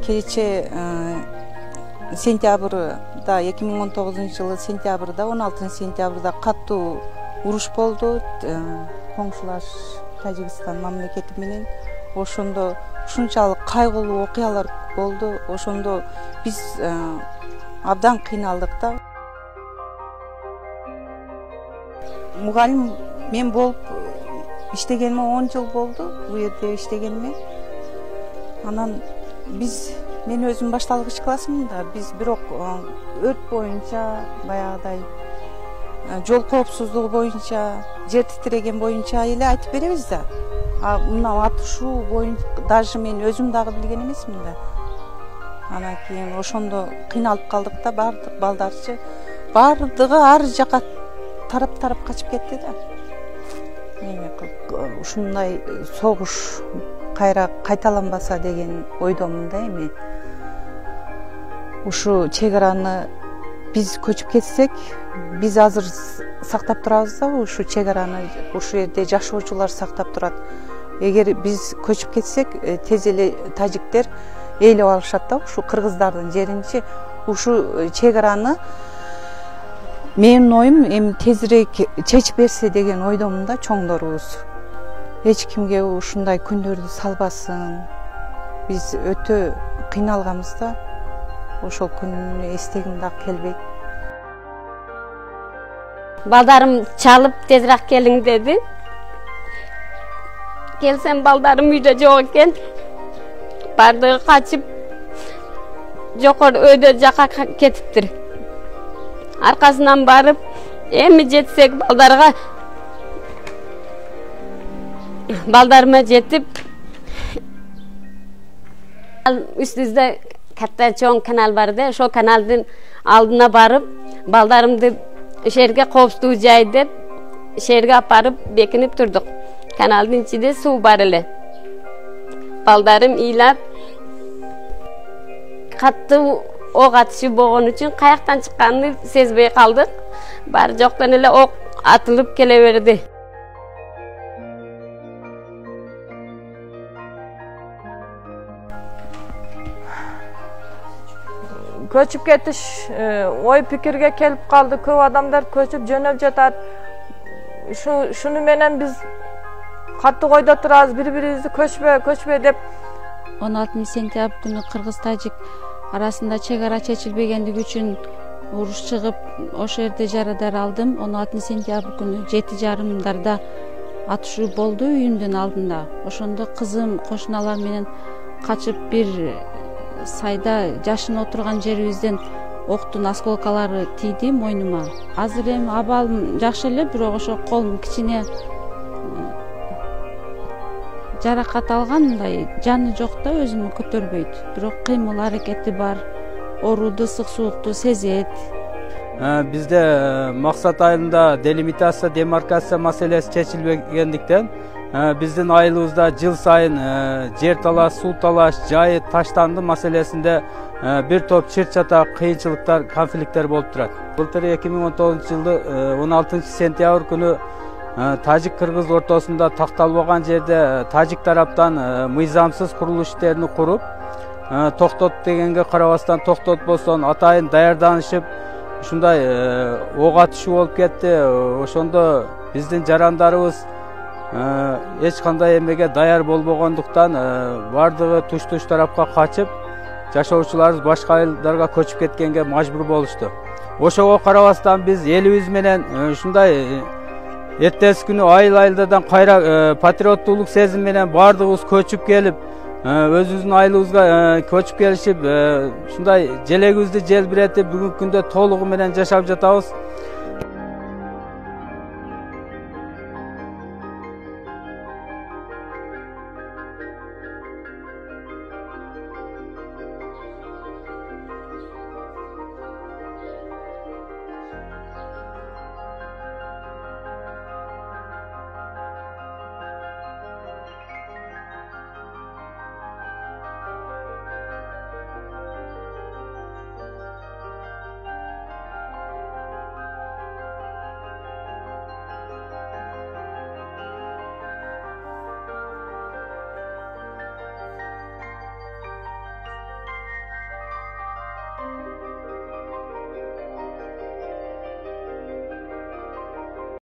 Kече сентябрда 2019-жылы сентябрда 16 сентябрда каттуу уруш болду. Коңшулаш Тажикстан мамлекети менен ошондо ушунчалык кайгылуу окуялар болду. Ошондо биз абдан кыйналдык да. Мугалим мен болуп иштегениме 10 жыл болду. Бул жерде иштегениме. Анан мен өзүм башталгыч классмын да. Биз бирок өрт боюнча, баягыдай жол коопсуздугу боюнча, жер титиреген боюнча эле айтып беребиз да. Мына атышуу боюнча даже мен өзүм дагы билген эмесмин да. Анан кийин ошондо кыйналып калдык да, бардык балдарчы бардыгы ар жака тарап качып кетти да. Ушундай согуш кайра кайталанбаса деген ойдомун да эми. Ушу чек араны биз көчүп кетсек, биз азыр сактап турабыз да, ушу чек араны ушу жерде жашоочулар сактап турат. Эгер биз көчүп кетсек, тез эле тажиктер ээлеп алышат да, ушу кыргыздардын жеринчи. Ушу чек араны менин оюм эми тезирээк чечип берсе деген ойдомун да, чоңдорубуз. Эч кимге ушундай күндөрдү салбасын. Биз өтө кыйналганбыз да. Ошол күнү эстегим да келбейт. Балдарым чалып тезирээк келиң деди. Келсем балдарым үйдө жок экен. Бардыгы качып жокор өйдө жака кетиптир. Аркасынан барып, эми жетсек балдарыма жетип, үстүбүздө катта чоң канал бар да, ошол каналдын алдына барып, балдарымды шерге коопсуздуу жай деп, шерге апарып бекинип турдук. Каналдын ичинде суу бар эле. Балдарым ыйлап, каттуу ок атышы болгон үчүн каяктан чыкканын сезбей калдык. Баары жоктон эле ок атылып келе берди. Көчүп кетиш ой пикирге келип калды. Көп адамдар көчүп жөнөп жатат. Шуну менен биз катты койдо турабыз, бири-бирибизди көчпө деп. 16 сентябрь күнү кыргыз-тажик арасында чек ара чечилбегендиги үчүн уруш чыгып, ошол жерде жарадар алдым. 16 сентябрь күнү 7:30 атышуу болду үйүмдүн алдында. Ошондо кызым кошуналар менен качып бир сайда жашын отурган жерибизден октун осколкалары тийди мойнума. Азыр эми абалым жакшы эле, бирок ошо колум кичине жаракат алган, мындай жаны жок да, өзүмө көтөрбөйт. Бирок кыймыл аракети бар, орууду, ысык суукту сезет. Бизде максат айылында делимитация, демаркация маселеси чечилбегендиктен биздин айылыбызда жыл сайын жер талаш, суу талаш, жайы таштанды маселесинде бир топ чыр-чатак кыйынчылыктар, конфликттер болуп турат. Былтыр 2019-жылы 16 сентябрь күнү тажик-кыргыз ортосунда такталбаган жерде тажик тараптан мыйзамсыз курулуш иштерин куруп, токтот дегенге карабастан токтотпостон атайын даярданышып, ушундай ок атышуу болуп кетти. Ошондо биздин жарандарыбыз эч кандай эмеге даяр болбогондуктан бардыгы туш-туш тарапка качып, жашоочуларыбыз башка айылдарга көчүп кеткенге мажбур болушту. Ошого карабастан биз элибиз менен ушундай эртеси күнү айыл-айылдардан кайра патриоттуулук сезим менен бардыгыбыз көчүп келип, өзүбүздүн айылыбызга көчүп келишип, ушундай желегибизди желбиретип, бүгүнкү күндө толугу менен жашап жатабыз.